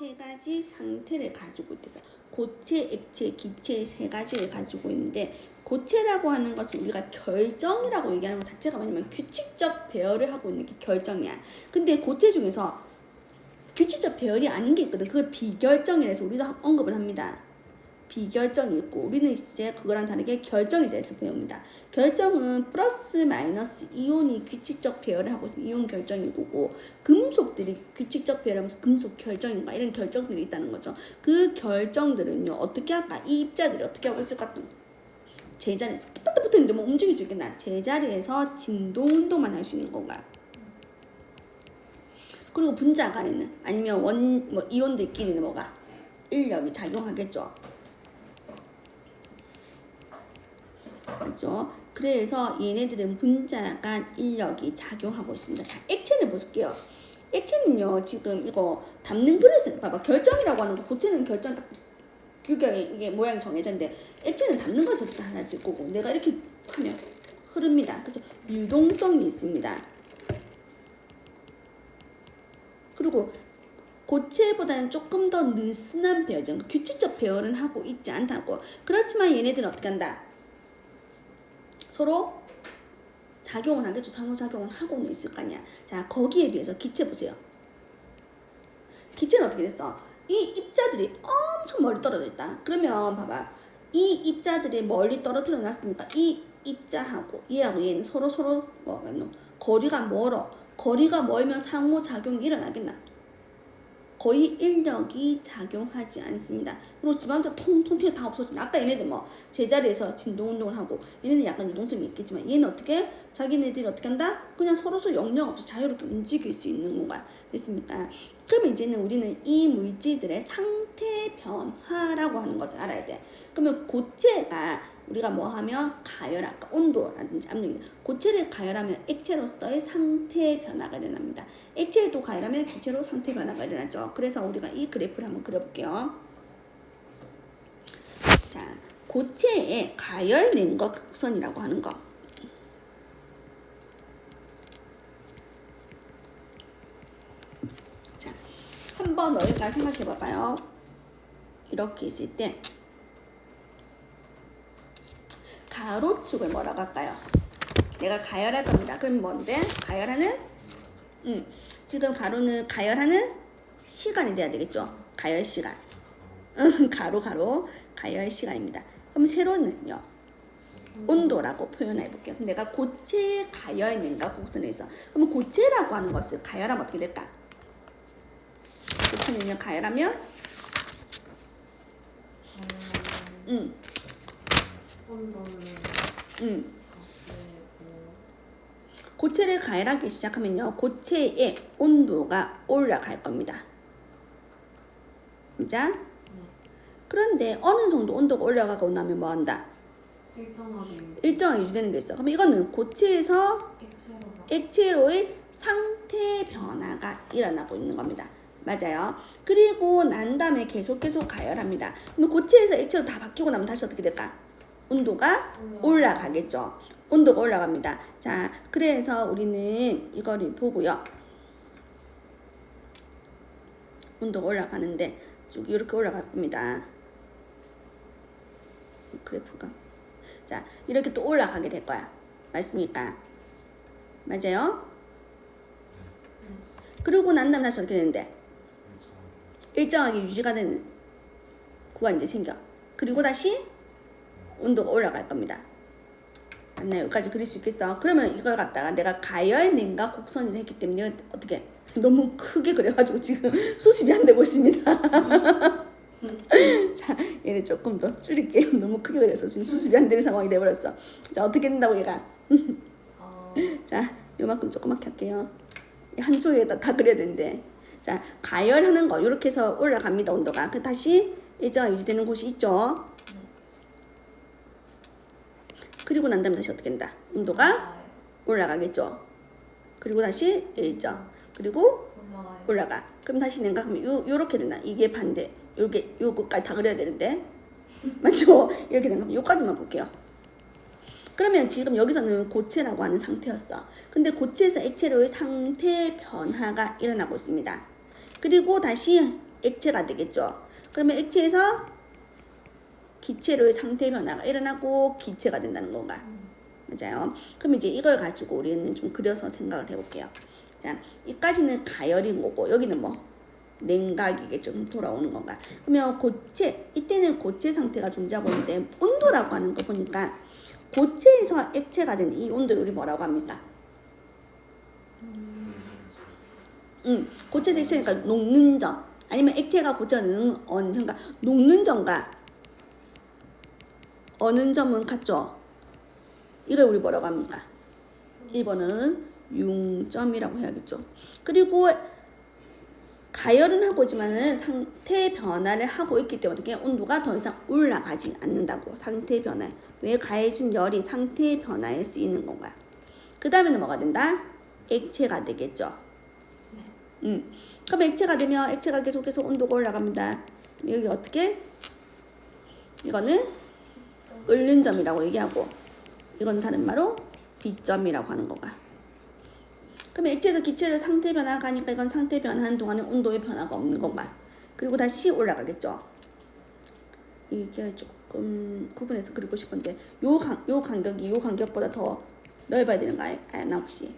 세 가지 상태를 가지고 있어서 고체, 액체, 기체 세 가지를 가지고 있는데 고체라고 하는 것은 우리가 결정이라고 얘기하는 것 자체가 뭐냐면 규칙적 배열을 하고 있는 게 결정이야. 근데 고체 중에서 규칙적 배열이 아닌 게 있거든. 그걸 비결정이라서 우리도 언급을 합니다. 비결정이 있고 우리는 이제 그거랑 다르게 결정에 대해서 배웁니다. 결정은 플러스 마이너스 이온이 규칙적 배열을 하고 있으면 이온 결정이고 금속들이 규칙적 배열하면서 금속 결정인가 이런 결정들이 있다는 거죠. 그 결정들은요 어떻게 할까? 이 입자들이 어떻게 하고 있을까? 제자리에 딱 붙어있는데 뭐 움직일 수 있겠나? 제자리에서 진동 운동만 할 수 있는 건가? 그리고 분자 간에는 아니면 뭐 이온들끼리는 뭐가? 인력이 작용하겠죠. 맞죠? 그래서 얘네들은 분자 간 인력이 작용하고 있습니다. 자, 액체는 볼게요. 액체는요, 지금 이거 담는 그릇은, 봐봐. 결정이라고 하는 거, 고체는 결정 딱, 이게 모양이 정해져 있는데, 액체는 담는 것으로 달라질 거고, 내가 이렇게 하면 흐릅니다. 그래서 유동성이 있습니다. 그리고 고체보다는 조금 더 느슨한 배열, 규칙적 배열은 하고 있지 않다고. 그렇지만 얘네들은 어떻게 한다? 서로 작용은 하겠죠. 상호작용은 하고는 있을 거 아니야. 자, 거기에 비해서 기체 보세요. 기체는 어떻게 됐어? 이 입자들이 엄청 멀리 떨어져 있다. 그러면 봐봐. 이 입자들이 멀리 떨어뜨려 놨으니까 이 입자하고 얘하고 얘는 서로 거리가 멀어. 거리가 멀면 상호작용이 일어나겠나? 거의 인력이 작용하지 않습니다. 그리고 집안들 통통 튀어 다 없어진다. 아까 얘네들 뭐 제자리에서 진동운동을 하고 얘네는 약간 유동성이 있겠지만 얘는 어떻게 자기네들이 어떻게 한다? 그냥 서로서 영역 없이 자유롭게 움직일 수 있는 건가 됐습니까? 그러면 이제는 우리는 이 물질들의 상태 변화라고 하는 것을 알아야 돼. 그러면 고체가 우리가 뭐 하면 가열한 온도라든지 압력, 고체를 가열하면 액체로서의 상태 변화가 일어납니다. 액체도 가열하면 기체로 상태 변화가 일어나죠. 그래서 우리가 이 그래프를 한번 그려볼게요. 자, 고체의 가열 냉각 곡선이라고 하는 거. 자, 한번 너희가 생각해 봐봐요. 이렇게 있을 때 가로축을 뭐라고 할까요? 내가 가열할 겁니다. 그럼 뭔데? 가열하는? 지금 가로는 가열하는 시간이 돼야 되겠죠? 가열 시간. 가로 가열 시간입니다. 그럼 세로는요? 온도라고 표현해 볼게요. 내가 고체 가열 냉각 곡선에서 그럼 고체라고 하는 것을 가열하면 어떻게 될까? 고체는요 가열하면 고체를 가열하기 시작하면요 고체의 온도가 올라갈 겁니다. 자, 그런데 어느 정도 온도가 올라가고 나면 뭐 한다? 일정하게 유지되는 게 있어. 그럼 이거는 고체에서 액체로의 상태 변화가 일어나고 있는 겁니다. 맞아요. 그리고 난 다음에 계속 가열합니다. 그럼 고체에서 액체로 다 바뀌고 나면 다시 어떻게 될까? 온도가 올라가겠죠. 온도가 올라갑니다. 자, 그래서 우리는 이거를 보고요. 온도가 올라가는데 쭉 이렇게 올라갈 겁니다. 그래프가. 자, 이렇게 또 올라가게 될 거야. 맞습니까? 맞아요? 그리고 난 다음에 다시 어떻게 되는데? 일정하게 유지가 되는 구간이 이제 생겨. 그리고 다시 온도가 올라갈 겁니다. 맞나요? 여기까지 그릴 수 있겠어? 그러면 이걸 갖다가 내가 가열 냉각 곡선을 했기 때문에 어떻게 너무 크게 그려가지고 지금 수습이 안 되고 있습니다. 자, 얘를 조금 더 줄일게요. 너무 크게 그려서 지금 수습이 안 되는 상황이 돼버렸어. 자, 어떻게 된다고 얘가? 자, 요만큼 조그맣게 할게요. 한쪽에다 다 그려야 되는데. 자, 가열하는 거 이렇게 해서 올라갑니다. 온도가. 그 다시 일정하게 유지되는 곳이 있죠. 그리고 난 다음에 다시 어떻게 된다? 온도가 올라가겠죠. 그리고 다시 일정. 그리고 올라가. 그럼 다시 냉각하면 요렇게 된다. 이게 반대. 요거까지 다 그려야 되는데. 맞죠? 이렇게 된다면 요까지만 볼게요. 그러면 지금 여기서는 고체라고 하는 상태였어. 근데 고체에서 액체로의 상태 변화가 일어나고 있습니다. 그리고 다시 액체가 되겠죠. 그러면 액체에서 기체로의 상태 변화가 일어나고 기체가 된다는 건가? 맞아요. 그럼 이제 이걸 가지고 우리는 좀 그려서 생각을 해볼게요. 자, 여기까지는 가열인 거고 여기는 뭐 냉각이겠죠. 좀 돌아오는 건가? 그러면 고체, 이때는 고체 상태가 존재하고 있는데 온도라고 하는 거 보니까 고체에서 액체가 된 이 온도를 우리 뭐라고 합니까? 고체에서 액체니까 녹는 점 아니면 액체가 고체가 되는 어느 점과 녹는 점과 어느 점은 같죠? 이걸 우리 뭐라고 합니까? 1번은 융점이라고 해야겠죠. 그리고 가열은 하고 있지만은 상태 변화를 하고 있기 때문에 온도가 더 이상 올라가지 않는다고. 상태 변화. 왜 가해진 열이 상태 변화에 쓰이는 건가요? 그 다음에는 뭐가 된다? 액체가 되겠죠. 그럼 액체가 되면 액체가 계속 온도가 올라갑니다. 여기 어떻게? 이거는 끓는 점이라고 얘기하고 이건 다른 말로 비점이라고 하는 거가. 그럼 액체에서 기체로 상태 변화가 가니까 이건 상태 변화하는 동안에 온도의 변화가 없는 건가. 그리고 다시 올라가겠죠. 이게 조금 구분해서 그리고 싶은데 요 간격이 요 간격보다 더 넓어야 되는 거 아나 혹시?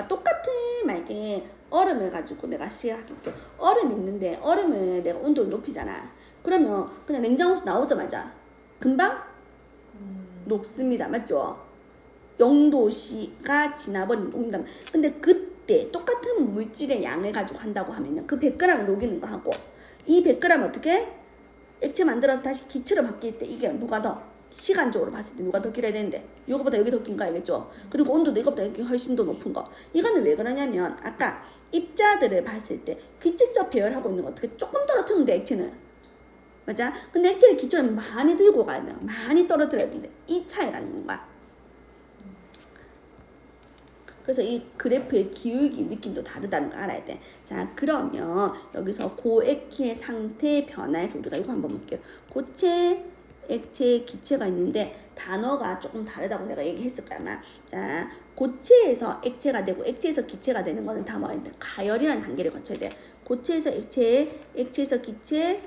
똑같은 만약에 얼음을 가지고 내가 시작할게. 얼음이 있는데 얼음을 내가 온도를 높이잖아. 그러면 그냥 냉장고에서 나오자마자 금방 녹습니다. 맞죠? 0도씨가 지나버리면 녹는다. 근데 그때 똑같은 물질의 양을 가지고 한다고 하면은 그 100g을 녹이는 거 하고 이 100g 어떻게 액체 만들어서 다시 기체로 바뀔 때 이게 누가 더 시간적으로 봤을 때 누가 더 길어야 되는데 요거보다 여기 더 긴 거 알겠죠? 그리고 온도도 이거보다 여기 훨씬 더 높은 거. 이거는 왜 그러냐면 아까 입자들을 봤을 때 규칙적 배열하고 있는 거 어떻게 조금 떨어뜨리면 돼 액체는. 맞아? 근데 액체를 기체로 많이 들고 가야 돼요. 많이 떨어뜨려야 되는데 이 차이라는 건가? 그래서 이 그래프의 기울기 느낌도 다르다는 거 알아야 돼. 자, 그러면 여기서 고액의 상태 변화에서 우리가 이거 한번 볼게요. 고체, 액체, 기체가 있는데 단어가 조금 다르다고 내가 얘기했을 거야 아마. 자, 고체에서 액체가 되고 액체에서 기체가 되는 거는 다 뭐야? 가열이라는 단계를 거쳐야 돼. 고체에서 액체, 액체에서 기체,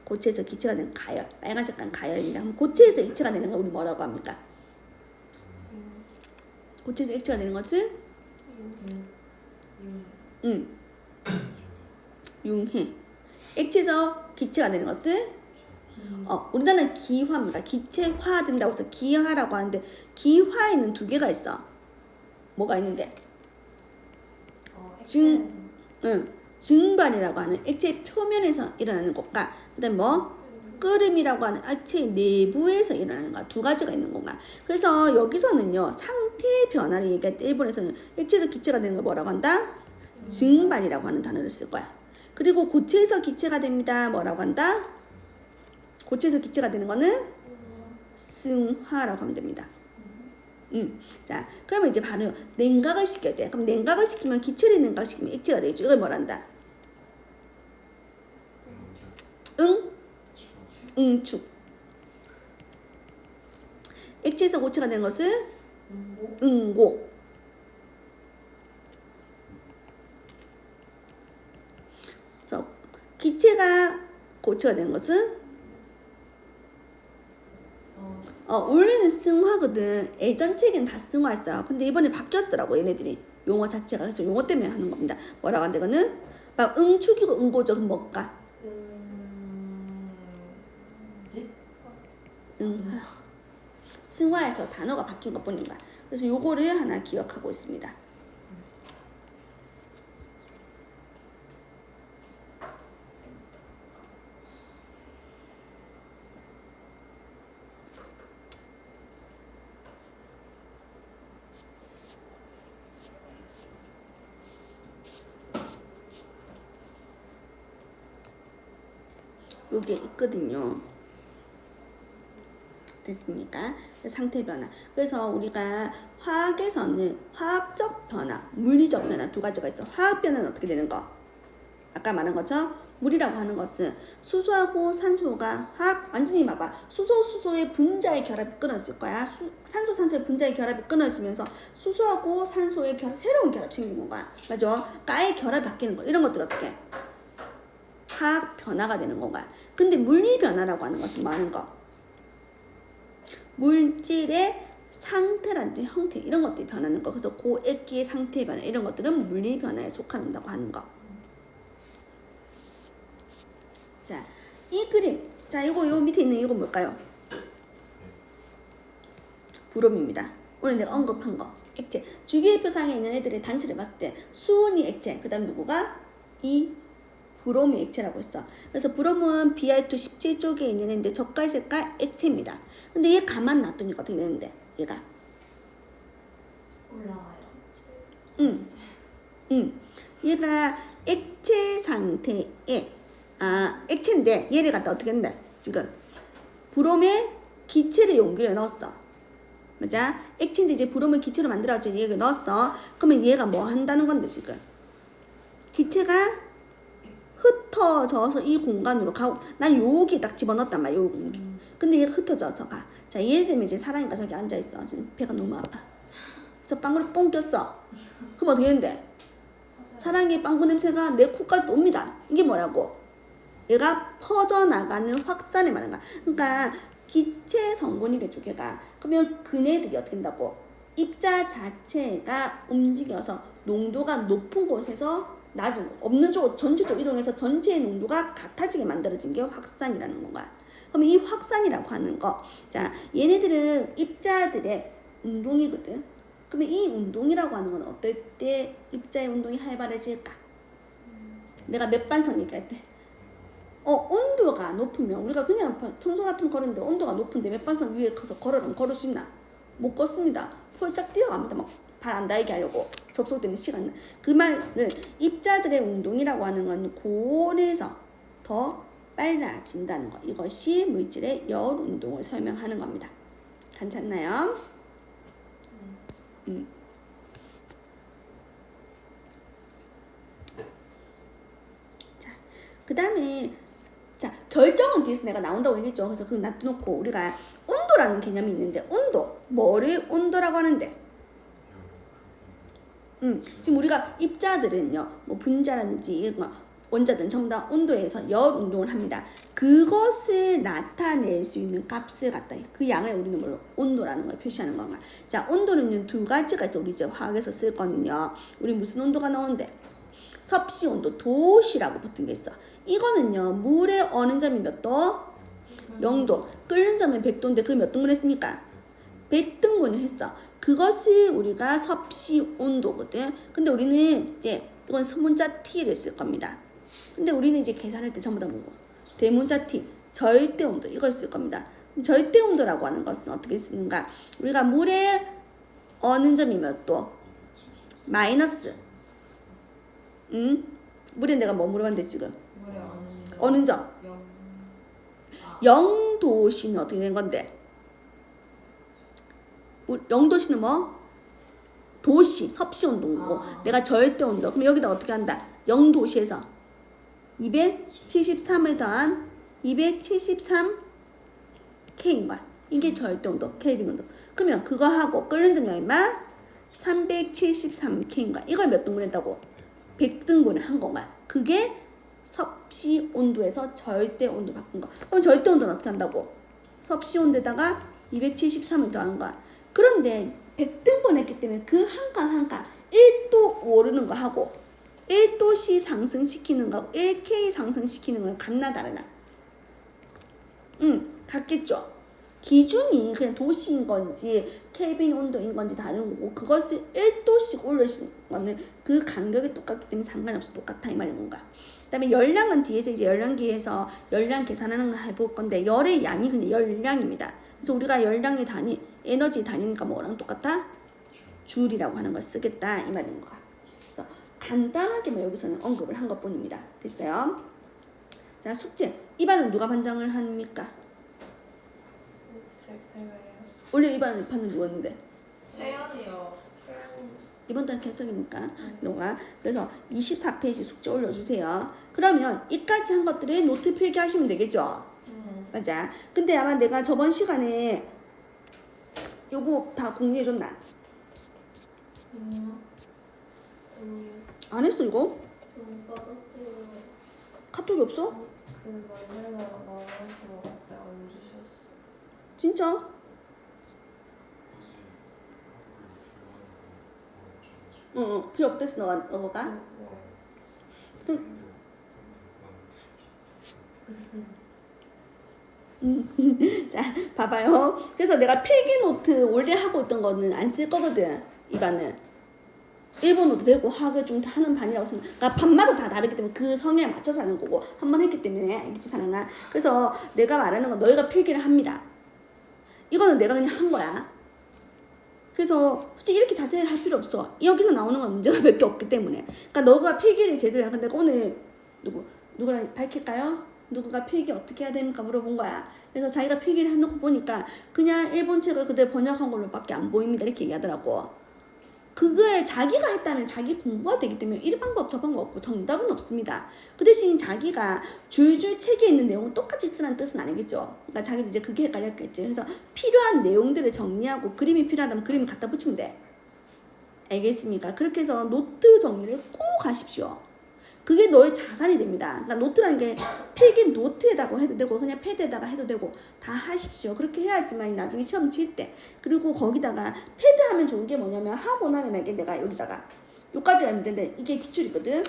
고체에서 기체가 되는 가열. 빨간 색깔 가열입니다. 그럼 고체에서 액체가 되는 거 우리 뭐라고 합니까? 고체에서 액체가 되는 것은 융해. 액체에서 기체가 되는 것은 우리나라는 기화입니다. 기체화 된다고 해서 기화라고 하는데 기화에는 두 개가 있어. 뭐가 있는데? 증발이라고 하는 액체 표면에서 일어나는 것과 그다음 뭐? 끓음이라고 하는 액체 내부에서 일어나는 거 두 가지가 있는 건가. 그래서 여기서는요 상태 변화를 얘기할 때 일본에서는 액체에서 기체가 되는 걸 뭐라고 한다? 증발이라고 하는 단어를 쓸 거야. 그리고 고체에서 기체가 됩니다. 뭐라고 한다? 고체에서 기체가 되는 거는 승화라고 하면 됩니다. 자, 그러면 이제 바로 냉각을 시켜야 돼. 그럼 냉각을 시키면 기체를 냉각시키면 액체가 되겠죠. 이걸 뭐란다? 응축. 액체에서 고체가 되는 것은 응고. 그래서 기체가 고체가 되는 것은 원래는 승화거든. 예전 책엔 다 승화했어요. 근데 이번에 바뀌었더라고 얘네들이 용어 자체가. 그래서 용어 때문에 하는 겁니다. 뭐라고 한대 이거는 막 응축이고 응고죠. 그럼 뭘까? 승화에서 단어가 바뀐 것 뿐인 거야. 그래서 요거를 하나 기억하고 있습니다. 요게 있거든요. 됐습니까? 상태 변화. 그래서 우리가 화학에서는 화학적 변화, 물리적 변화 두 가지가 있어. 화학 변화는 어떻게 되는 거? 아까 말한 것처럼 물이라고 하는 것은 수소하고 산소가 완전히 봐봐. 수소의 분자의 결합이 끊어질 거야. 산소의 분자의 결합이 끊어지면서 수소하고 산소의 새로운 결합 생기는 거야. 맞아? 가의 결합이 바뀌는 거. 이런 것들 어떻게? 화학 변화가 되는 건가. 근데 물리 변화라고 하는 것은 뭐 하는 거? 물질의 상태라든지 형태 이런 것들이 변하는 거. 그래서 고액기의 상태의 변화 이런 것들은 물리 변화에 속한다고 하는 거. 자, 이 그림. 자, 이거 요 밑에 있는 이거 뭘까요? 브롬입니다. 오늘 내가 언급한 거. 액체. 주기율표상에 있는 애들의 단체를 봤을 때 수은이 액체. 그 다음 누구가? 이 브롬이 액체라고 했어. 그래서 브롬은 Br2 17쪽에 있는 애인데 젓갈 색깔 액체입니다. 근데 얘 가만 놔두니 어떻게 되는데? 얘가 올라와요. 얘가 액체 상태에 액체인데 얘를 갖다 어떻게 했는데 지금 브롬에 기체를 용기를 넣었어. 맞아? 액체인데 이제 브롬을 기체로 만들어서 얘를 넣었어. 그러면 얘가 뭐 한다는 건데 지금 기체가 흩어져서 이 공간으로 가고 난 여기 딱 집어넣었단 말이야. 요 공기. 근데 얘가 흩어져서 가. 자, 예를 들면 이제 사랑이가 저기 앉아있어. 지금 배가 너무 아파. 그래서 빵구를 뽕 꼈어. 그럼 어떻게 되는데? 사랑의 빵구 냄새가 내 코까지도 옵니다. 이게 뭐라고? 얘가 퍼져나가는 확산을 말하는 거야. 그러니까 기체 성분이겠죠, 걔가. 그러면 그네들이 어떻게 된다고? 입자 자체가 움직여서 농도가 높은 곳에서 낮은 곳, 없는 쪽 전체적으로 이동해서 전체의 농도가 같아지게 만들어진 게 확산이라는 건가. 그럼 이 확산이라고 하는 거, 자, 얘네들은 입자들의 운동이거든. 그러면 이 운동이라고 하는 건 어떨 때 입자의 운동이 활발해질까? 내가 몇 반선 얘기할 때 온도가 높으면 우리가 그냥 평소 같으면 걸었는데 온도가 높은데 몇 반선 위에 가서 걸으면 걸을 수 있나? 못 걷습니다. 폴짝 뛰어갑니다. 막 발 안 닿게 하려고 접속되는 시간. 그 말은 입자들의 운동이라고 하는 건 고온에서 더 빨라진다는 거. 이것이 물질의 열 운동을 설명하는 겁니다. 괜찮나요? 자, 그 다음에 자, 결정은 뒤에서 내가 나온다고 얘기했죠. 그래서 그거 놔두놓고 우리가 온도라는 개념이 있는데 온도, 뭐를 온도라고 하는데? 지금 우리가 입자들은요, 뭐 분자라든지 원자든 전부 다 온도에서 열 운동을 합니다. 그것을 나타낼 수 있는 값을 갖다 그 양을 우리는 뭘로 온도라는 걸 표시하는 건가. 자, 온도는 두 가지가 있어. 우리 이제 화학에서 쓸 거는요. 우리 무슨 온도가 나오는데? 섭씨 온도, 도시라고 붙은 게 있어. 이거는요, 물의 어느 점이 몇 도? 0도. 끓는 점은 100도인데 그게 몇 등분 했습니까? 100등분을 했어. 그것이 우리가 섭씨 온도거든. 근데 우리는 이제 이건 소문자 T를 쓸 겁니다. 근데 우리는 이제 계산할 때 전부 다 뭐고? 대문자 T, 절대 온도 이걸 쓸 겁니다. 절대 온도라고 하는 것은 어떻게 쓰는가? 우리가 물의 어느 점이 몇 도? 마이너스. 물에 내가 뭐 물어봤는데 지금? 어느 점? 0도씨는 어떻게 된 건데? 0도씨는 뭐? 도시, 섭씨 온도고 내가 절대 온도. 그럼 여기다 어떻게 한다? 0도시에서 273을 더한 273 K인 거야. 이게 절대 온도, 켈빈 온도. 그러면 그거 하고 끓는 점이 얼마? 373 K인 거야. 이걸 몇 등분 했다고? 100등분을 한 건가. 그게 섭씨 온도에서 절대 온도 바꾼 거. 그럼 절대 온도는 어떻게 한다고? 섭씨 온도에다가 273을 더한 거야. 그런데 100등분 했기 때문에 그 한 칸 한 칸 1도 오르는 거 하고 1도씨 상승시키는 거하고 1K 상승시키는 건 같나 다르나? 같겠죠. 기준이 그냥 도시인 건지 켈빈 온도인 건지 다른 거고 그것을 1도씩 올리시는 거는 그 간격이 똑같기 때문에 상관없이 똑같아 이 말인 건가. 그 다음에 열량은 뒤에서 이제 열량기에서 열량 계산하는 걸 해볼 건데 열의 양이 그냥 열량입니다. 그래서 우리가 열량의 단위, 에너지 단위니까 뭐랑 똑같아? 줄이라고 하는 걸 쓰겠다 이 말인 거야. 그래서 간단하게만 여기서는 언급을 한 것뿐입니다. 됐어요? 자, 숙제. 이반은 누가 반장을 합니까? 제가요. 원래 이반 판은 누구였는데? 세연이요. 이번 달 개석이니까 너가 그래서 24페이지 숙제 올려주세요. 그러면 이까지 한 것들을 노트 필기하시면 되겠죠. 맞아. 근데 아마 내가 저번 시간에 요거 다 공유해줬나? 아니요. 아니요. 안 했어 이거? 좀 받았어요. 카톡이 없어? 그 만들다가 나와서 그때 안 주셨어. 진짜? 응, 필요 없댔어 너가? 자, 봐봐요. 그래서 내가 필기 노트 원래 하고 있던 거는 안 쓸 거거든. 이반은 일본어도 되고 학을 좀 하는 반이라고 생각. 그러니까 반마다 다 다르기 때문에 그 성향에 맞춰서 하는 거고 한 번 했기 때문에 알겠지 사랑아. 그래서 내가 말하는 건 너희가 필기를 합니다. 이거는 내가 그냥 한 거야. 그래서 솔직히 이렇게 자세히 할 필요 없어. 여기서 나오는 건 문제가 몇 개 없기 때문에. 그러니까 너가 필기를 제대로 해. 근데 오늘 누구랑 밝힐까요? 누구가 필기 어떻게 해야 됩니까? 물어본 거야. 그래서 자기가 필기를 해놓고 보니까 그냥 일본 책을 그대로 번역한 걸로밖에 안 보입니다. 이렇게 얘기하더라고. 그거에 자기가 했다면 자기 공부가 되기 때문에 이 방법 저 방법 없고 정답은 없습니다. 그 대신 자기가 줄줄 책에 있는 내용을 똑같이 쓰라는 뜻은 아니겠죠. 그러니까 자기도 이제 그게 헷갈렸겠지. 그래서 필요한 내용들을 정리하고 그림이 필요하다면 그림을 갖다 붙이면 돼. 알겠습니까? 그렇게 해서 노트 정리를 꼭 하십시오. 그게 너의 자산이 됩니다. 그러니까 노트라는 게 필기 노트에다가 해도 되고 그냥 패드에다가 해도 되고 다 하십시오. 그렇게 해야지만 나중에 시험 칠 때 그리고 거기다가 패드 하면 좋은 게 뭐냐면 하고 나면 만약에 내가 여기다가 요까지가 문제인데 이게 기출이거든.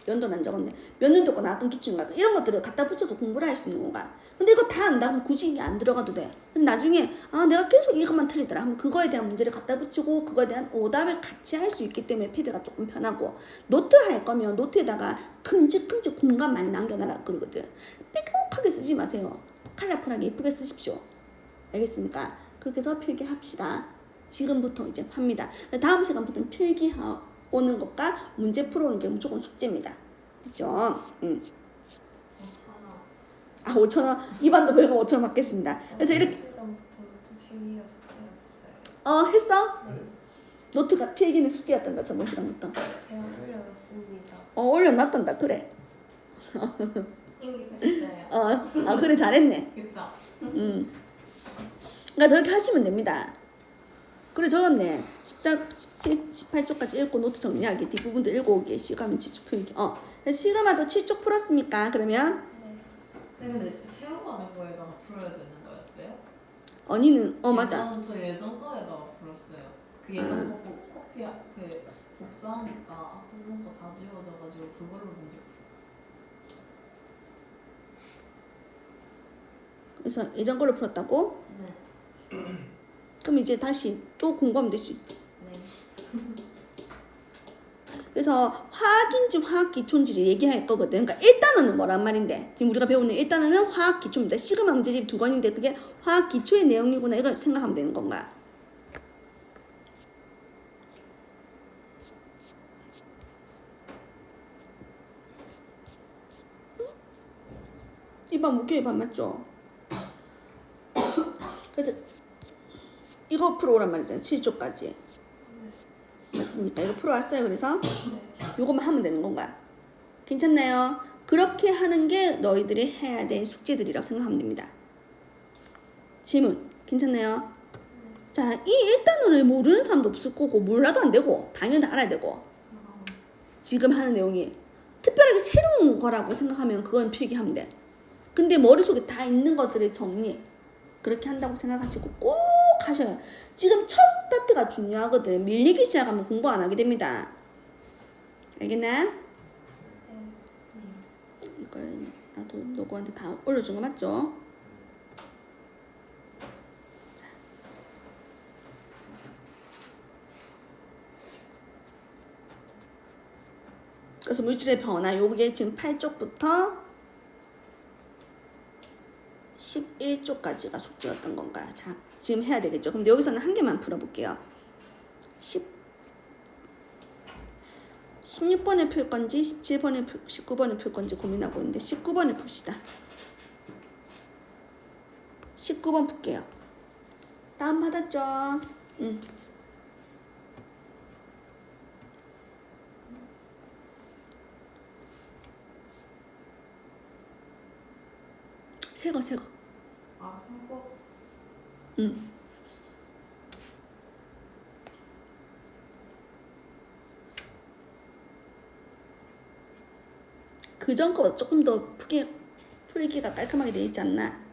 연도는 안 적었네. 몇 년도 거 나왔던 기출인가 이런 것들을 갖다 붙여서 공부를 할 수 있는 건가. 근데 이거 다 안다면 굳이 이게 안 들어가도 돼. 근데 나중에 내가 계속 이것만 틀리더라 하면 그거에 대한 문제를 갖다 붙이고 그거에 대한 오답을 같이 할 수 있기 때문에 패드가 조금 편하고 노트 할 거면 노트에다가 큼직큼직 공간 많이 남겨놔라 그러거든. 빼곡하게 쓰지 마세요. 컬러풀하게 예쁘게 쓰십시오. 알겠습니까? 그렇게 해서 필기합시다. 지금부터 이제 합니다. 다음 시간부터는 필기 오는 것과 문제 풀어오는 게 무조건 숙제입니다. 그죠? 5,000원. 이반도 벌금 5,000원 받겠습니다. 그래서 이렇게 시간부터 노트 필기가 숙제였어요. 했어? 네. 노트가 필기는 숙제였단다. 저번 시간부터. 제가 올려놨습니다. 올려놨단다. 그래. 이미 됐어요. 그래 잘했네. 그쵸? 그러니까 저렇게 하시면 됩니다. 그래 적었네. 18쪽까지 읽고 노트 정리하기 뒷부분도 읽어오기 시감이 7쪽 풀기. 시감아도 7쪽 풀었습니까? 그러면 네, 근데 새로 가는 거에다가 풀어야 되는 거였어요? 언니는 맞아. 저 예전 거에다가 풀었어요. 그 예전 거 코피 그 복사하니까 그런 거 다 지워져가지고 그걸로 문제 풀었어요. 그래서 예전 걸로 풀었다고? 네. 그럼 이제 다시 또 공부하면 되지. 네. 그래서 화학인지 화학기초인지를 얘기할 거거든. 그러니까 1단원은 뭐란 말인데 지금 우리가 배우는 1단원은 화학기초입니다. 시그마 문제집 2권인데 그게 화학기초의 내용이구나 이걸 생각하면 되는 건가. 이반 목요 이반 맞죠? 그래서 이거 풀어오란 말이잖아. 7조까지. 맞습니까? 이거 풀어왔어요. 그래서 요것만 하면 되는 건가요? 괜찮나요? 그렇게 하는 게 너희들이 해야 될 숙제들이라고 생각하면 됩니다. 질문 괜찮나요? 자, 이 1단원을 모르는 사람도 없을 거고 몰라도 안 되고 당연히 알아야 되고 지금 하는 내용이 특별하게 새로운 거라고 생각하면 그건 필기하면 돼. 근데 머릿속에 다 있는 것들을 정리 그렇게 한다고 생각하시고 꼭 하셔요. 지금 첫 스타트가 중요하거든. 밀리기 시작하면 공부 안 하게 됩니다. 알겠나? 이걸 나도 너구한테 다 올려준 거 맞죠? 자. 그래서 물질의 변화 요게 지금 8쪽부터 11쪽까지가 숙제였던 건가? 자, 지금 해야 되겠죠? 그럼 여기서는 한 개만 풀어볼게요. 16번에 풀 건지 17번에 19번에 풀 건지 고민하고 있는데 19번을 풉시다. 19번 풀게요. 다운 받았죠? 새거. 아, 승국. 응. 그전 거보다 조금 더 풀기가 깔끔하게 돼 있지 않나?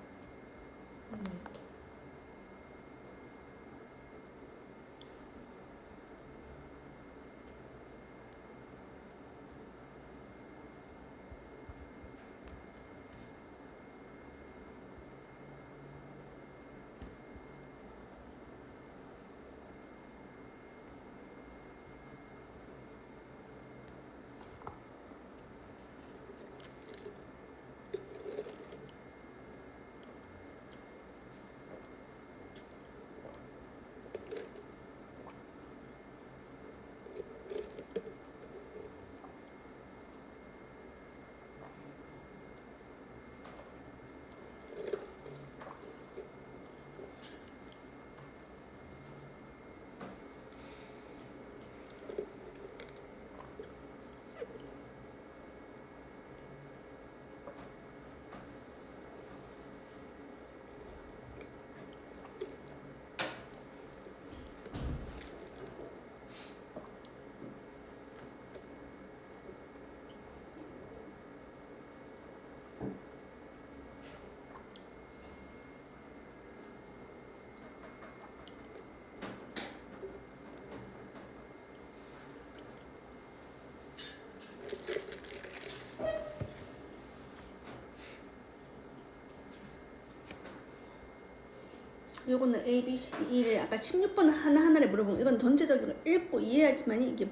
요거는 A, B, C, D, E를 아까 16번 하나하나를 물어보면 이건 전체적으로 읽고 이해해야지만 이게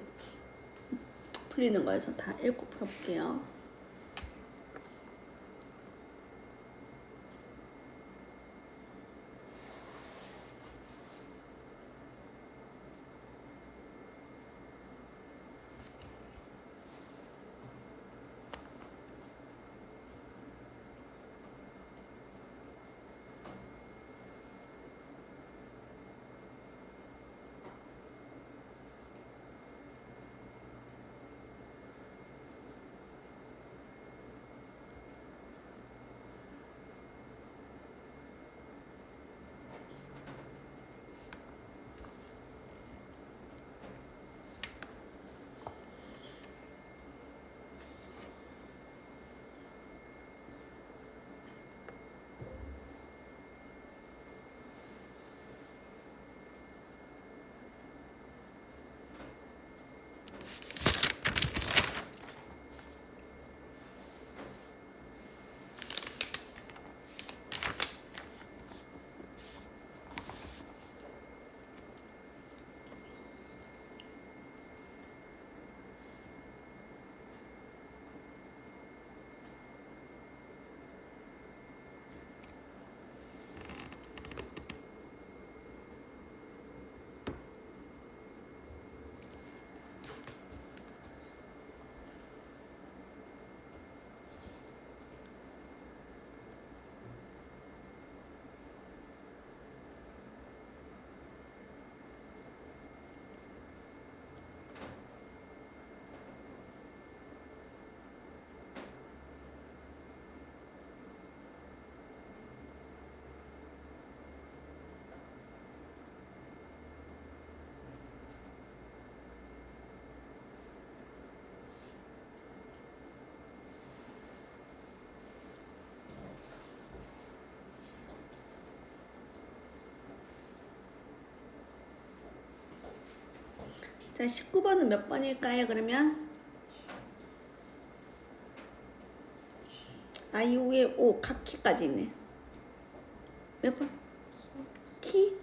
풀리는 거여서 다 읽고 풀어볼게요. 자, 19번은 몇 번일까요, 그러면? 아 이후에 오, 각키까지 있네. 몇 번? 키?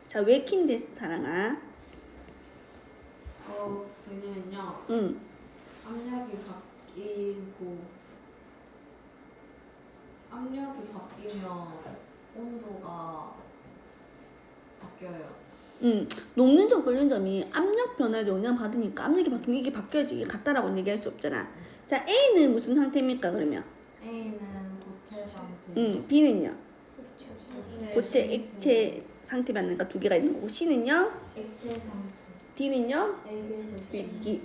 자, 왜 키인데, 사랑아? 왜냐면요. 응. 압력이 바뀌면 온도가 바뀌어요. 녹는 점, 끓는 점이 압력 변화에 영향 받으니까 압력이 바뀌면 이게 바뀌어야지 이게 같다라고 얘기할 수 없잖아. 자, A는 무슨 상태입니까, 그러면? A는 고체 상태. B는요? 고체. 고체, 액체 상태 받는 두 개가 있는 거고, C는요? 액체 상태. D는요? 액체.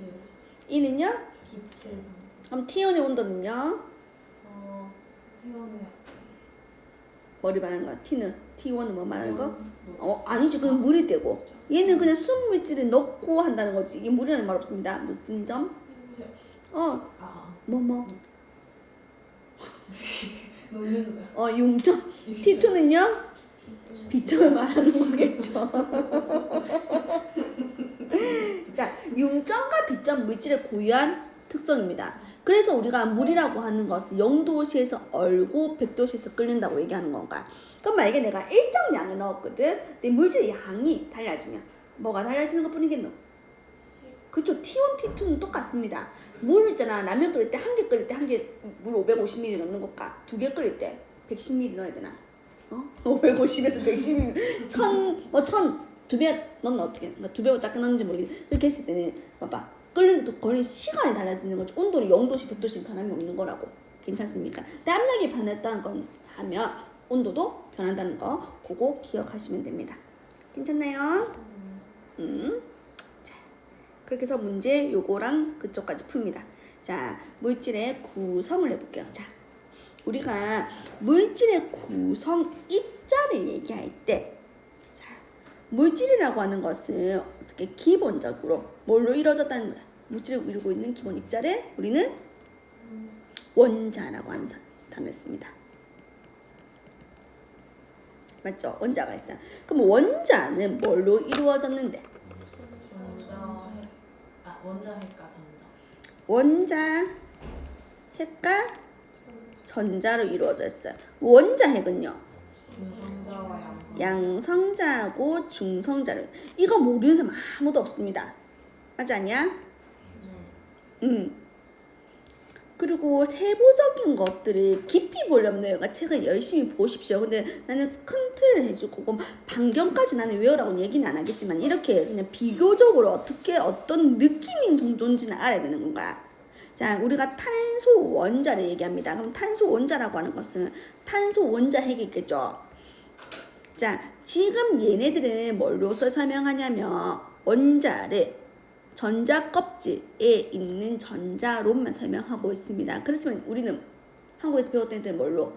E는요? 기체 상태. 그럼 T1의 온도는요? 태연의 머리 말하는 거. T는 T1은 뭐 말하는 거? 아니지. 그건 물이 되고. 얘는 그냥 순 물질을 넣고 한다는 거지. 이게 물이라는 말 없습니다. 무슨 점? 뭐. 놓는 거야. 융점. T2는요? 비점을 말하는 거겠죠. 자, 융점과 비점 물질의 고유한 특성입니다. 그래서 우리가 물이라고 하는 것은 0도시에서 얼고 100도시에서 끓는다고 얘기하는 건가? 그럼 만약에 내가 일정 양을 넣었거든. 근데 물질의 양이 달라지면 뭐가 달라지는 것 뿐이겠노? 그쵸. T1, T2는 똑같습니다. 물 있잖아. 라면 끓일 때 한 개 끓일 때 한 개 물 550ml 넣는 것과 두 개 끓일 때 110ml 넣어야 되나? 550에서 110ml 1000 두 배 넣나 어떻게? 그러니까 두 배보다 작게 넣는지 모르겠는데 그렇게 했을 때는 봐봐. 끓는데도 걸리는 시간이 달라지는 거죠. 온도는 0도씩 100도씩 변함이 없는 거라고. 괜찮습니까? 땀력이 변했다는 건 하면 온도도 변한다는 거 그거 기억하시면 됩니다. 괜찮나요? 자, 그렇게 해서 문제 요거랑 그쪽까지 풉니다. 자, 물질의 구성을 해볼게요. 자, 우리가 물질의 구성 입자를 얘기할 때 자, 물질이라고 하는 것은 어떻게 기본적으로 뭘로 이루어졌다는 거야? 물질을 이루고 있는 기본 입자를 우리는 원자라고 하는 단어를 씁니다. 맞죠? 원자가 있어요. 그럼 원자는 뭘로 이루어졌는데? 원자 핵과 전자. 원자 핵과 전자로 이루어져 있어요. 원자 핵은요? 중성자와 양성자하고 중성자를. 이거 모르는 사람 아무도 없습니다. 맞지 않냐? 그리고 세부적인 것들을 깊이 보려면 내가 책을 열심히 보십시오. 근데 나는 큰 틀을 해주고 그럼 반경까지 나는 외우라고 얘기는 안 하겠지만 이렇게 그냥 비교적으로 어떻게 어떤 느낌인 정도인지는 알아야 되는 건가. 자, 우리가 탄소 원자를 얘기합니다. 그럼 탄소 원자라고 하는 것은 탄소 원자 핵이 있겠죠. 자, 지금 얘네들은 뭘로써 설명하냐면 원자를 전자 껍질에 있는 전자로만 설명하고 있습니다. 그렇지만 우리는 한국에서 배웠던 때는 뭘로?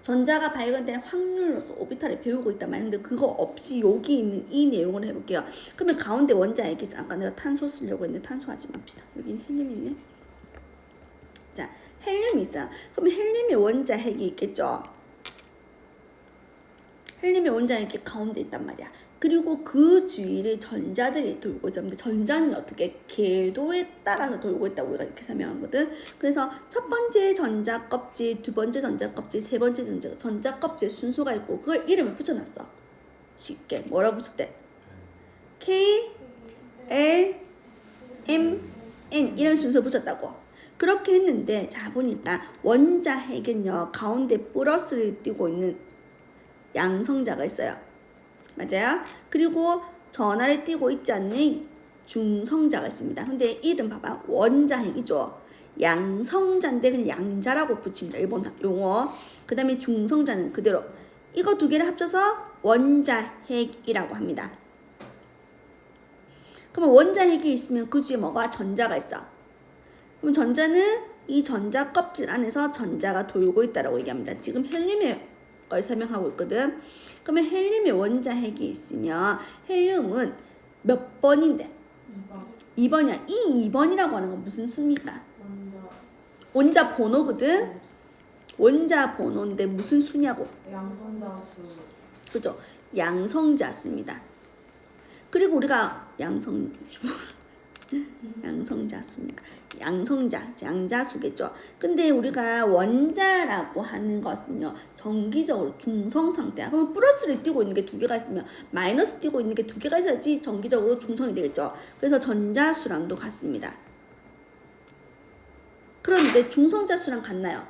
전자가 발견되는 확률로서 오비탈을 배우고 있단 말이에요. 근데 그거 없이 여기 있는 이 내용을 해볼게요. 그러면 가운데 원자 얘기 있어. 아까 내가 탄소 쓰려고 했는데 탄소 하지 맙시다. 여기는 헬륨이 있네. 자, 헬륨이 있어요. 그러면 헬륨의 원자 핵이 있겠죠. 헬륨의 원자 핵이 가운데 있단 말이야. 그리고 그 주위를 전자들이 돌고 있어. 근데 전자는 어떻게 궤도에 따라서 돌고 있다고 우리가 이렇게 설명하거든. 그래서 첫 번째 전자 껍질, 두 번째 전자 껍질, 세 번째 전자 껍질 순서가 있고 그걸 이름을 붙여놨어. 쉽게 뭐라고 붙였대? K, L, M, N 이런 순서 붙였다고. 그렇게 했는데 자 보니까 원자 핵은요 가운데 플러스를 띄고 있는 양성자가 있어요. 맞아요? 그리고 전하를 띄고 있지 않는 중성자가 있습니다. 근데 이름 봐봐. 원자 핵이죠. 양성자인데 그냥 양자라고 붙입니다. 일본 용어. 그 다음에 중성자는 그대로. 이거 두 개를 합쳐서 원자 핵이라고 합니다. 그러면 원자 핵이 있으면 그 주에 뭐가? 전자가 있어. 그럼 전자는 이 전자 껍질 안에서 전자가 돌고 있다라고 얘기합니다. 지금 헬륨의 걸 설명하고 있거든. 그러면 헬륨의 원자 핵이 있으면 헬륨은 몇 번인데? 2번이야. 이 2번이라고 하는 건 무슨 수입니까? 원자 번호거든. 원자 번호인데 무슨 수냐고? 양성자수. 그죠? 양성자수입니다. 그리고 우리가 양성자수니까 양자수겠죠. 근데 우리가 원자라고 하는 것은요 정기적으로 중성 상태야. 그러면 플러스를 띄고 있는 게 두 개가 있으면 마이너스 띄고 있는 게 두 개가 있어야지 정기적으로 중성이 되겠죠. 그래서 전자수랑도 같습니다. 그런데 중성자수랑 같나요?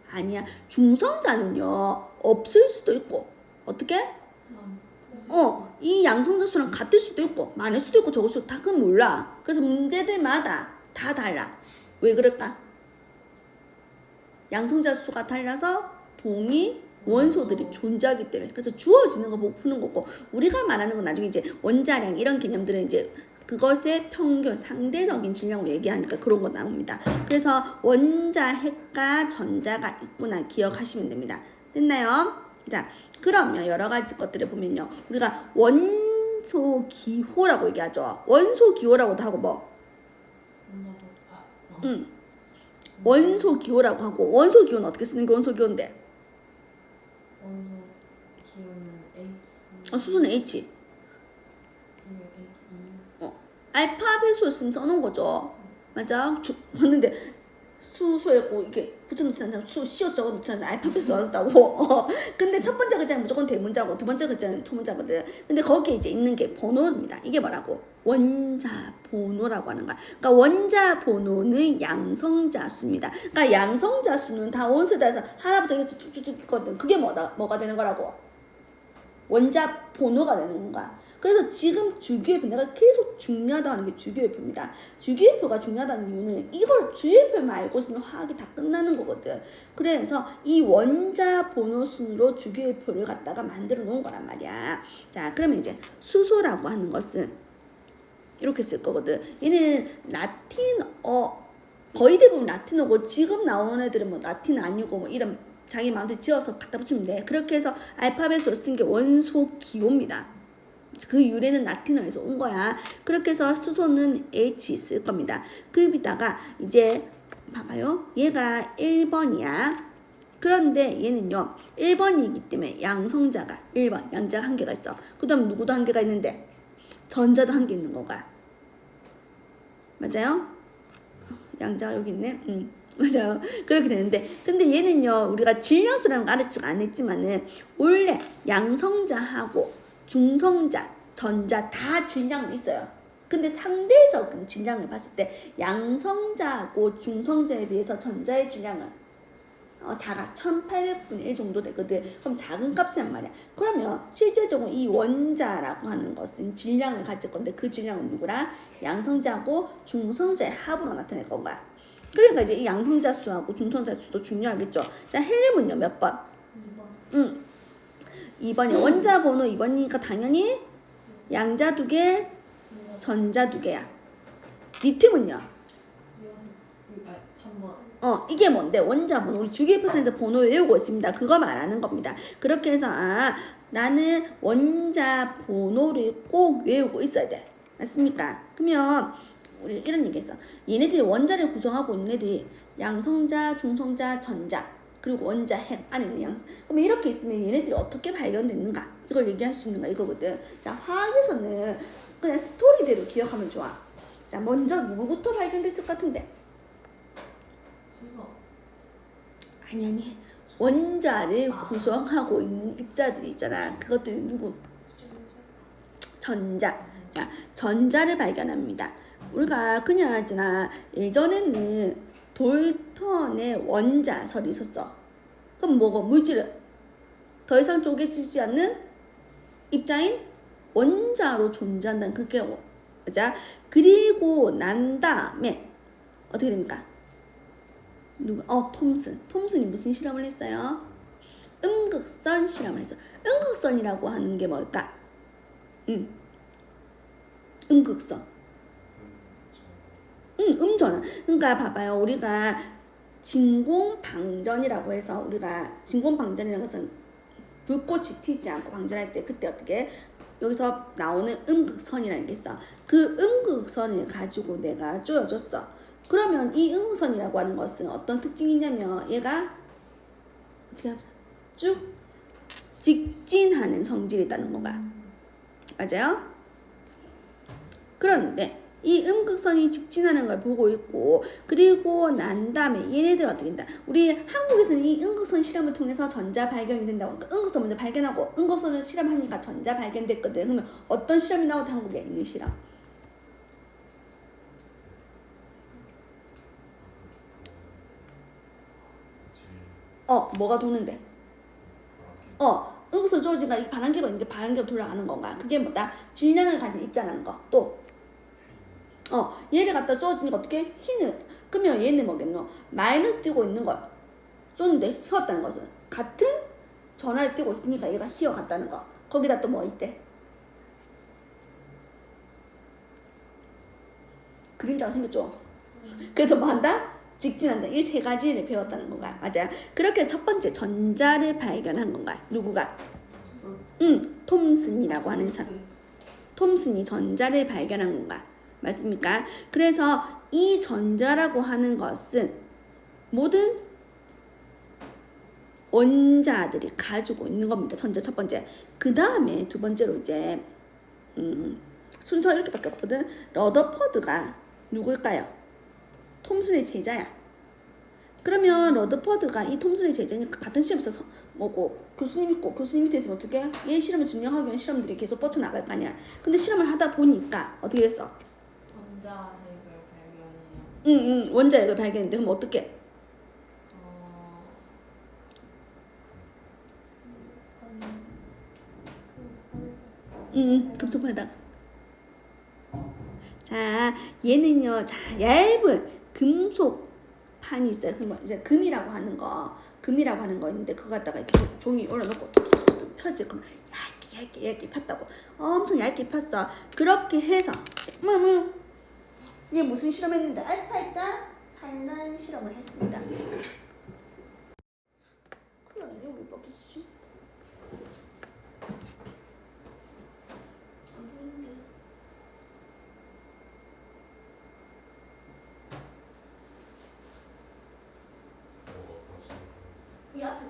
아니야. 중성자는요 없을 수도 있고 어떻게? 이 양성자수랑 같을 수도 있고 많을 수도 있고 적을 수도 있고 다 그건 몰라. 그래서 문제들마다 다 달라. 왜 그럴까? 양성자수가 달라서 동위 원소들이 존재하기 때문에. 그래서 주어지는 거 보고 푸는 거고 우리가 말하는 건 나중에 이제 원자량 이런 개념들은 이제 그것의 평균 상대적인 질량을 얘기하니까 그런 거 나옵니다. 그래서 원자 핵과 전자가 있구나 기억하시면 됩니다. 됐나요? 자, 그러면 여러 가지 것들을 보면요. 우리가 원소기호라고 얘기하죠. 원소기호라고도 하고 뭐? 원소기호라고 하고 원소기호는 어떻게 쓰는 게 원소기호인데? 원소 기호는 H. 수소는 H. 알파벳으로 쓰면 써놓은 거죠. 맞아? 봤는데 수소에고 이게 붙여놓잖아요. 시어 적어놓잖아요. 알파벳으로 써놨다고. 근데 첫 번째 글자는 무조건 대문자고 두 번째 글자는 토문자거든. 근데 거기에 이제 있는 게 번호입니다. 이게 뭐라고? 원자 번호라고 하는 거야. 그러니까 원자 번호는 양성자 수입니다. 그러니까 양성자 수는 다 원소에서 하나부터 해서 쭉쭉쭉 있거든. 그게 뭐가 되는 거라고? 원자 번호가 되는 거야. 그래서 지금 주기율표 내가 계속 중요하다고 하는 게 주기율표입니다. 주기율표가 중요하다는 이유는 이걸 주기율표만 알고 있으면 화학이 다 끝나는 거거든. 그래서 이 원자 번호 순으로 주기율표를 갖다가 만들어 놓은 거란 말이야. 자, 그러면 이제 수소라고 하는 것은 이렇게 쓸 거거든. 얘는 라틴어 거의 대부분 라틴어고 지금 나오는 애들은 뭐 라틴 아니고 뭐 이런 자기 마음대로 지어서 갖다 붙이면 돼. 그렇게 해서 알파벳으로 쓴 게 원소기호입니다. 그 유래는 라틴어에서 온 거야. 그렇게 해서 수소는 H 쓸 겁니다. 그러다가 이제 봐봐요. 얘가 1번이야. 그런데 얘는요. 1번이기 때문에 양성자가 1번. 양자가 한 개가 있어. 그 다음 누구도 한 개가 있는데 전자도 한 개 있는 거가. 맞아요? 양자가 여기 있네. 맞아요. 그렇게 되는데 근데 얘는요. 우리가 질량수라는 거 가르치고 안 했지만은 원래 양성자하고 중성자, 전자 다 질량은 있어요. 근데 상대적인 질량을 봤을 때 양성자하고 중성자에 비해서 전자의 질량은 작아. 1800분의 1 정도 되거든. 그럼 작은 값이란 말이야. 그러면 실제적으로 이 원자라고 하는 것은 질량을 가질 건데 그 질량은 누구라? 양성자하고 중성자의 합으로 나타낼 건가. 그러니까 이제 이 양성자 수하고 중성자 수도 중요하겠죠. 자, 헬륨은요 몇 번? 2번. 2번이 원자 번호 2번이니까 당연히 양자 2개, 전자 2개야. 리튬은요? 3번. 이게 뭔데? 원자 번호. 우리 주기율표에서 번호를 외우고 있습니다. 그거 말하는 겁니다. 그렇게 해서 나는 원자 번호를 꼭 외우고 있어야 돼. 맞습니까? 그러면 우리 이런 얘기했어. 얘네들이 원자를 구성하고 있는 애들이 양성자, 중성자, 전자 그리고 원자 핵 안에 있는 양성. 그러면 이렇게 있으면 얘네들이 어떻게 발견됐는가? 이걸 얘기할 수 있는가 이거거든. 자, 화학에서는 그냥 스토리대로 기억하면 좋아. 자, 먼저 누구부터 발견됐을 것 같은데? 수소. 아니. 원자를 구성하고 있는 입자들이 있잖아. 그것들이 누구? 전자. 자, 전자를 발견합니다. 우리가 그냥 하잖아. 예전에는 돌턴에 원자설이 있었어. 그럼 뭐고? 물질을 더 이상 쪼개지지 않는 입자인 원자로 존재한다는 그게 맞아. 그리고 난 다음에 어떻게 됩니까? 톰슨이 무슨 실험을 했어요? 음극선 실험을 했어. 음극선이라고 하는 게 뭘까? 음극선. 음전. 그러니까 봐봐요. 우리가 진공방전이라고 해서 우리가 진공방전이라는 것은 불꽃이 튀지 않고 방전할 때 그때 어떻게 여기서 나오는 음극선이라는 게 있어. 그 음극선을 가지고 내가 쪼여줬어. 그러면 이 음극선이라고 하는 것은 어떤 특징이 있냐면 얘가 어떻게 쭉 직진하는 성질이 있다는 거가. 맞아요? 그런데 이 음극선이 직진하는 걸 보고 있고 그리고 난 다음에 얘네들 어떻게 된다. 우리 한국에서는 이 음극선 실험을 통해서 전자 발견이 된다고. 그러니까 음극선 먼저 발견하고 음극선을 실험하니까 전자 발견됐거든. 그러면 어떤 실험이 나오다 한국에 있는 실험? 뭐가 도는데? 음극선 주어지가 이 반환계로 있는 게 반환계로 돌아가는 건가? 그게 뭐다? 질량을 가진 입자라는 거. 또 얘를 갖다 쪼아주니까 어떻게? 휘는. 그러면 얘는 뭐겠노? 마이너스 띄고 있는 걸 쏘는데 휘었다는 것은 같은 전하를 띄고 있으니까 얘가 휘어갔다는 거. 거기다 또 뭐 있대? 그림자가 생겼죠? 그래서 뭐 한다? 직진한다. 이 세 가지를 배웠다는 건가? 맞아요. 그렇게 첫 번째 전자를 발견한 건가? 누구가? 톰슨이라고 하는 사람. 톰슨이 전자를 발견한 건가? 맞습니까? 그래서 이 전자라고 하는 것은 모든 원자들이 가지고 있는 겁니다. 전자 첫 번째. 그 다음에 두 번째로 이제 순서 이렇게밖에 없거든. 러더퍼드가 누굴까요? 톰슨의 제자야. 그러면 러더퍼드가 이 톰슨의 제자니까 같은 시험에서 뭐고 교수님 있고 교수님 밑에 있으면 어떻게? 얘 실험을 증명하기 위한 실험들이 계속 뻗쳐나갈 거 아니야. 근데 실험을 하다 보니까 어떻게 됐어? 전자 핵을 발견해요. 원자 핵을 발견했는데 그럼 어떻게? 금속판에다가. 자, 얘는요, 자, 얇은 금속판이 있어요. 그럼 이제 금이라고 하는 거 있는데 그거 갖다가 이렇게 종이 올려놓고 톡톡톡 펴지. 그럼 얇게 폈다고. 엄청 얇게 폈어. 그렇게 해서, 이게 무슨 실험했는데? 알파 입자 산란 실험을 했습니다. 그래, 여기 먹이지. 안 보이는데. 이 앞에